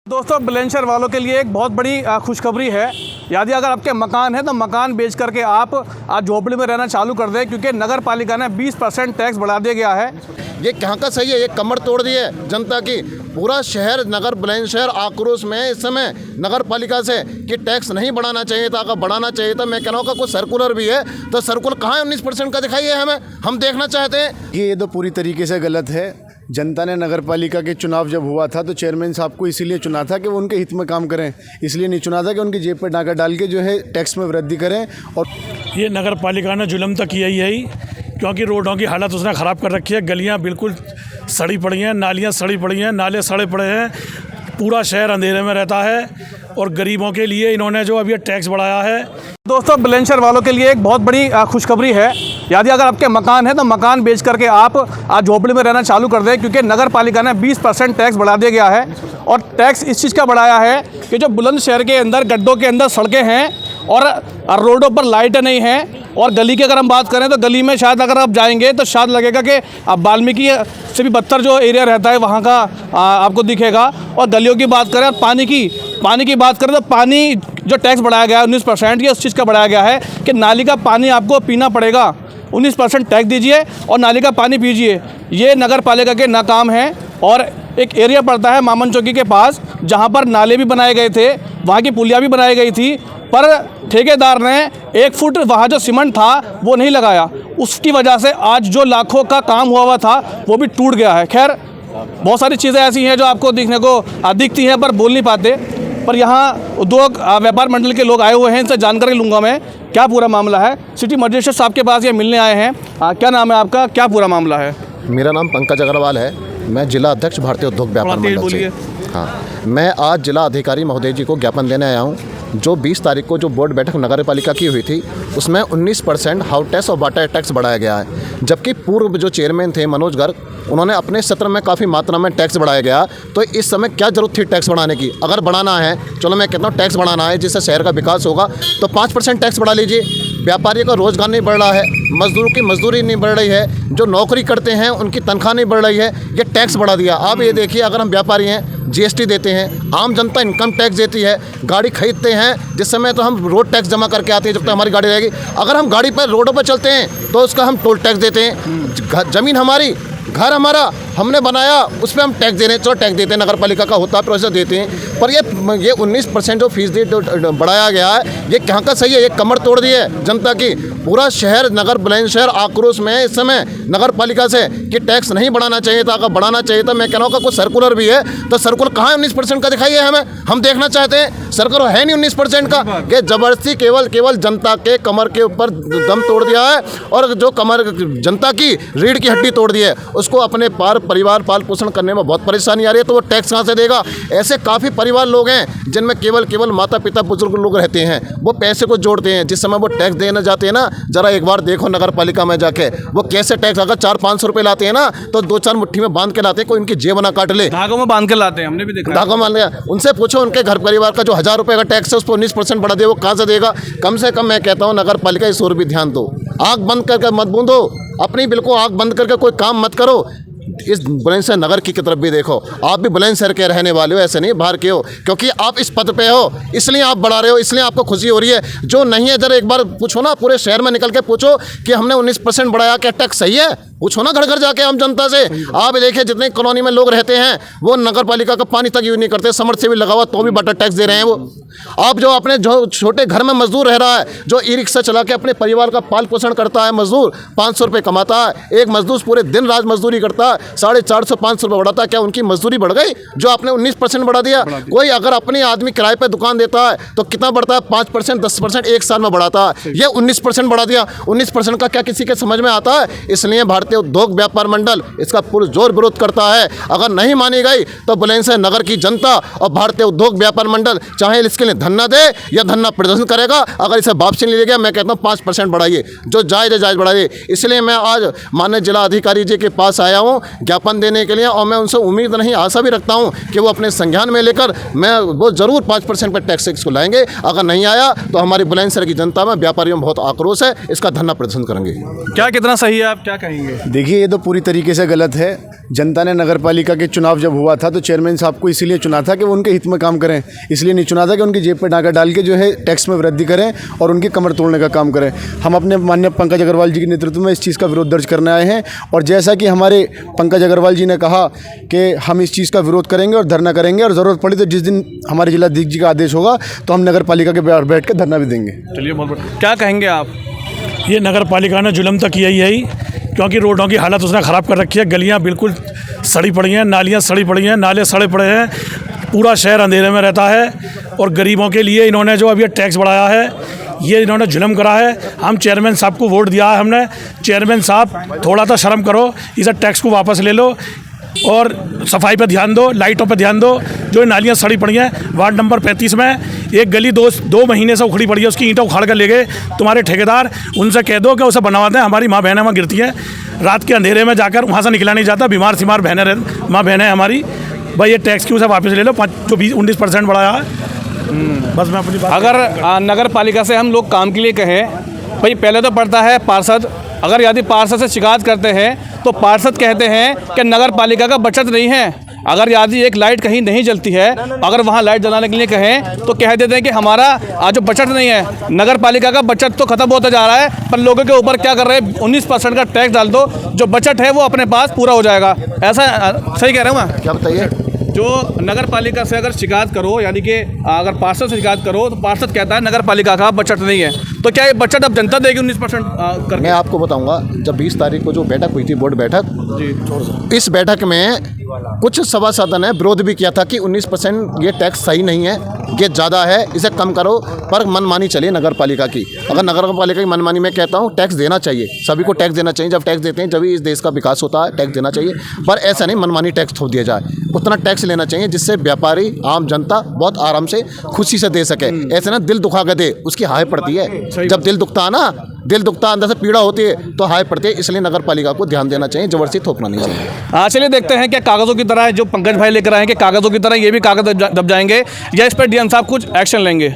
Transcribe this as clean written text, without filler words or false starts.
दोस्तों, बुलंदशहर वालों के लिए एक बहुत बड़ी खुशखबरी है। यदि अगर आपके मकान है तो मकान बेच करके आप आज झोपड़ी में रहना चालू कर दें, क्योंकि नगर पालिका ने 20% टैक्स बढ़ा दिया गया है। ये कहाँ का सही है? ये कमर तोड़ दी है जनता की। पूरा शहर नगर बुलंदशहर आक्रोश में इस समय नगर पालिका से कि टैक्स नहीं बढ़ाना चाहिए था। अगर बढ़ाना चाहिए था, मैं कह रहा हूँ कोई सर्कुलर भी है तो सर्कुलर कहाँ है 19% का दिखाइए हमें, हम देखना चाहते हैं। ये तो पूरी तरीके से गलत है। जनता ने नगर पालिका के चुनाव जब हुआ था तो चेयरमैन साहब को इसीलिए चुना था कि वो उनके हित में काम करें, इसलिए नहीं चुना था कि उनकी जेब पर डाका डाल के जो है टैक्स में वृद्धि करें। और ये नगर पालिका ने जुल्म तक किया ही है, क्योंकि रोडों की हालत उसने ख़राब कर रखी है। गलियां बिल्कुल सड़ी पड़ी हैं, नालियां सड़ी पड़ी हैं, नाले सड़े पड़े हैं, पूरा शहर अंधेरे में रहता है। और गरीबों के लिए इन्होंने जो अभी टैक्स बढ़ाया है। दोस्तों, बुलंदशहर वालों के लिए एक बहुत बड़ी खुशखबरी है। यदि अगर आपके मकान है तो मकान बेच करके आप आज झोपड़ी में रहना चालू कर दें, क्योंकि नगर पालिका ने 20% टैक्स बढ़ा दिया गया है। और टैक्स इस चीज़ का बढ़ाया है कि जो बुलंदशहर के अंदर गड्ढों के अंदर सड़कें हैं और रोडों पर लाइटें नहीं हैं, और गली की अगर हम बात करें तो गली में शायद अगर आप जाएंगे तो शायद लगेगा कि आप वाल्मीकि से भी बदतर जो एरिया रहता है वहाँ का आपको दिखेगा। और गलियों की बात करें, पानी की बात करें तो पानी जो टैक्स बढ़ाया गया है 19%, ये उस चीज़ का बढ़ाया गया है कि नाली का पानी आपको पीना पड़ेगा। 19% टैक्स दीजिए और नाली का पानी पीजिए। ये नगर पालिका के नाकाम है। और एक एरिया पड़ता है मामन चौकी के पास, जहाँ पर नाले भी बनाए गए थे, वहाँ की पुलिया भी बनाई गई थी, पर ठेकेदार ने 1 फुट वहाँ जो सीमेंट था वो नहीं लगाया। उसकी वजह से आज जो लाखों का काम हुआ था वो भी टूट गया है। खैर, बहुत सारी चीज़ें ऐसी हैं जो आपको दिखने को दिखती हैं पर बोल नहीं पाते। पर यहाँ उद्योग व्यापार मंडल के लोग आए हुए हैं, इनसे जानकारी लूँगा मैं क्या पूरा मामला है। सिटी मजिस्ट्रेट साहब के पास ये मिलने आए हैं। क्या नाम है आपका, क्या पूरा मामला है? मेरा नाम पंकज अग्रवाल है, मैं जिला अध्यक्ष भारतीय उद्योग व्यापार मंडल से। हाँ, मैं आज जिला अधिकारी महोदय जी को ज्ञापन देने आया हूँ। जो 20 तारीख को जो बोर्ड बैठक नगर पालिका की हुई थी उसमें 19% हाउस टैक्स और वाटर टैक्स बढ़ाया गया है, जबकि पूर्व जो चेयरमैन थे मनोज गर्ग, उन्होंने अपने सत्र में काफ़ी मात्रा में टैक्स बढ़ाया गया। तो इस समय क्या ज़रूरत थी टैक्स बढ़ाने की? अगर बढ़ाना है, चलो मैं कहता हूँ टैक्स बढ़ाना है जिससे शहर का विकास होगा, तो 5% टैक्स बढ़ा लीजिए। व्यापारियों का रोज़गार नहीं बढ़ रहा है, मजदूरों की मजदूरी नहीं बढ़ रही है, जो नौकरी करते हैं उनकी तनख्वाह नहीं बढ़ रही है, ये टैक्स बढ़ा दिया। आप ये देखिए, अगर हम व्यापारी हैं GST देते हैं, आम जनता इनकम टैक्स देती है, गाड़ी खरीदते हैं जिस समय तो हम रोड टैक्स जमा करके आते हैं जब तक हमारी गाड़ी रहेगी। अगर हम गाड़ी पर रोडों पर चलते हैं तो उसका हम टोल टैक्स देते हैं। ज़मीन हमारी, घर हमारा, हमने बनाया, उस पर हम टैक्स दे रहे हैं, चलो टैक्स देते हैं, नगर पालिका का होता है प्रोसेस देते हैं। पर ये 19% जो फीसदी बढ़ाया गया है, ये कहाँ का सही है? ये कमर तोड़ दी है जनता की। पूरा शहर नगर बुलंदशहर आक्रोश में इस समय नगर पालिका से कि टैक्स नहीं बढ़ाना चाहिए था। अगर बढ़ाना चाहिए था, मैं कह रहा हूँ कोई सर्कुलर भी है तो सर्कुलर कहाँ है 19% का दिखाइए हमें, हम देखना चाहते हैं। सर्कुलर है नहीं 19% का, कि जबरदस्ती केवल जनता के कमर के ऊपर दम तोड़ दिया है। और जो कमर जनता की रीढ़ की हड्डी तोड़ दी है, उसको अपने परिवार पाल पोषण करने में बहुत परेशानी आ रही है, तो वो टैक्स कहाँ से देगा? ऐसे काफ़ी परिवार लोग हैं जिनमें केवल माता पिता बुजुर्ग लोग रहते हैं, वो पैसे को जोड़ते हैं। जिस समय वो टैक्स देने जाते हैं ना, जरा एक बार देखो नगर पालिका में जाके वो कैसे टैक्स, अगर 400-500 रुपये लाते हैं ना तो 2-4 मुट्ठी में बांध के लाते हैं, कोई उनकी जेब ना काट ले। धागों में बांध के लाते हैं, हमने भी देखा। धागों में, उनसे पूछो उनके घर परिवार का जो 1000 रुपये का टैक्स है उस पर 19% बढ़ा दे, वो कहाँ से देगा? कम से कम मैं कहता हूँ नगर पालिका इस ओर भी ध्यान दो। आँख बंद करके मत बूंदो, अपनी बिल्कुल आँख बंद करके कोई काम मत करो। इस बुलंदशहर नगर की तरफ भी देखो। आप भी बुलंदशहर के रहने वाले हो, ऐसे नहीं बाहर के हो, क्योंकि आप इस पद पे हो इसलिए आप बढ़ा रहे हो, इसलिए आपको खुशी हो रही है। जो नहीं है जरा एक बार पूछो ना, पूरे शहर में निकल के पूछो कि हमने 19% बढ़ाया, क्या टैक्स सही है? पूछो ना घर घर जाके आम जनता से। आप देखिए जितने कॉलोनी में लोग रहते हैं वो नगर पालिका का पानी तक यूज नहीं करते, समर से भी लगा हुआ तो भी वाटर टैक्स दे रहे हैं वो। आप जो अपने जो छोटे घर में मजदूर रह रहा है, जो ई रिक्शा चला के अपने परिवार का पाल पोषण करता है, मजदूर 500 रुपये कमाता है, एक मजदूर पूरे दिन रात मजदूरी करता है, 450-500 रुपये बढ़ाता है, क्या उनकी मजदूरी बढ़ गई जो आपने 19% बढ़ा दिया? कोई अगर अपने आदमी किराए पर दुकान देता है तो कितना बढ़ता है? 5%, 10% एक साल में बढ़ाता है। ये 19% बढ़ा दिया। 19% का क्या किसी के समझ में आता है? इसलिए भारतीय उद्योग व्यापार मंडल इसका पुरजोर विरोध करता है। अगर नहीं मानी गई तो बुलंदशहर नगर की जनता और भारतीय उद्योग व्यापार मंडल चाहे इसके लिए धरना दे या धरना प्रदर्शन करेगा। अगर इसे वापसी नहीं लिया गया, मैं कहता हूँ 5% बढ़ाइए, जो जायज़ बढ़ाइए। इसलिए मैं आज माननीय जिला अधिकारी जी के पास आया हूँ ज्ञापन देने के लिए, और मैं उनसे उम्मीद नहीं आशा भी रखता हूँ कि वो अपने संज्ञान में लेकर वो जरूर 5% पर टैक्स इसको लाएंगे। अगर नहीं आया तो हमारी बुलंदशहर की जनता में व्यापारियों में बहुत आक्रोश है, इसका धरना प्रदर्शन करेंगे। क्या कितना सही है, आप क्या कहेंगे? देखिए, ये तो पूरी तरीके से गलत है। जनता ने नगर पालिका के चुनाव जब हुआ था तो चेयरमैन साहब को इसीलिए चुना था कि वो उनके हित में काम करें, इसलिए नहीं चुना था कि उनकी जेब पर डाका डाल के जो है टैक्स में वृद्धि करें और उनकी कमर तोड़ने का काम करें। हम अपने माननीय पंकज अग्रवाल जी के नेतृत्व में इस चीज़ का विरोध दर्ज करने आए हैं और जैसा कि हमारे पंकज अग्रवाल जी ने कहा कि हम इस चीज़ का विरोध करेंगे और धरना करेंगे और ज़रूरत पड़ी तो जिस दिन हमारे जिलाधीश जी का आदेश होगा तो हम नगर पालिका के बाहर बैठ कर धरना भी देंगे। चलिए बहुत बढ़िया। क्या कहेंगे आप? ये नगर पालिका ने जुल्म तो किया ही है ही, क्योंकि रोडों की हालत उसने ख़राब कर रखी है। गलियां बिल्कुल सड़ी पड़ी हैं, नालियां सड़ी पड़ी हैं, नाले सड़े पड़े हैं, पूरा शहर अंधेरे में रहता है। और गरीबों के लिए इन्होंने जो अभी टैक्स बढ़ाया है, ये इन्होंने जुल्म करा है। हम चेयरमैन साहब को वोट दिया है हमने। चेयरमैन साहब थोड़ा तो शर्म करो, इस टैक्स को वापस ले लो और सफाई पे ध्यान दो, लाइटों पे ध्यान दो। जो नालियाँ सड़ी पड़ी हैं, वार्ड नंबर 35 में एक गली दो महीने से उखड़ी पड़ी है, उसकी ईंटें उखाड़ कर ले गए तुम्हारे ठेकेदार। उनसे कह दो कि उसे बनवा दें। हमारी माँ बहनें वहाँ गिरती हैं, रात के अंधेरे में जाकर वहाँ से निकला नहीं जाता, बीमार सीमार माँ बहनें हमारी। भाई ये टैक्स क्यों से वापस ले लो, जो 19% बढ़ाया है। बस मैं अपनी बात, अगर नगर पालिका से हम लोग काम के लिए कहें, भाई पहले तो पड़ता है पार्षद। अगर यदि पार्षद से शिकायत करते हैं तो पार्षद कहते हैं कि नगर पालिका का बचत नहीं है। अगर यदि एक लाइट कहीं नहीं जलती है, अगर वहाँ लाइट जलाने के लिए कहें तो कह देते हैं कि हमारा आज जो बचत नहीं है, नगर पालिका का बचत तो खत्म होता जा रहा है, पर लोगों के ऊपर क्या कर रहे हैं, 19% का टैक्स डाल दो, जो बचत है वो अपने पास पूरा हो जाएगा। ऐसा सही कह रहा हूँ मैं? क्या बताइए? जो नगर पालिका से अगर शिकायत करो, यानी कि अगर पार्षद से शिकायत करो तो पार्षद कहता है नगर पालिका का बचत नहीं है, तो क्या ये बचत अब जनता देगी 19% करके? मैं आपको बताऊंगा, जब 20 तारीख को जो बैठक हुई थी, बोर्ड बैठक, इस बैठक में कुछ सभासदों ने विरोध भी किया था कि 19% ये टैक्स सही नहीं है, ये ज़्यादा है, इसे कम करो। पर मनमानी चली नगर पालिका की। अगर नगर पालिका की मनमानी, मैं कहता हूँ टैक्स देना चाहिए, सभी को टैक्स देना चाहिए। जब टैक्स देते हैं जब इस देश का विकास होता है, टैक्स देना चाहिए। पर ऐसा नहीं मनमानी टैक्स थोप दिया जाए, उतना टैक्स लेना चाहिए जिससे व्यापारी, आम जनता बहुत आराम से खुशी से दे सके। ऐसे ना दिल दुखा के दे, उसकी हाय पड़ती है। जब दिल दुखता है ना, दिल दुखता अंदर से पीड़ा होती है तो हाय पड़ती है। इसलिए नगर पालिका को ध्यान देना चाहिए, जबरदस्ती थोपना नहीं चाहिए। हाँ, चलिए देखते हैं क्या कागज़ों की तरह जो पंकज भाई लेकर आए हैं कि कागज़ों की तरह ये भी कागज़ दब जाएंगे या इस पर डीएम साहब कुछ एक्शन लेंगे।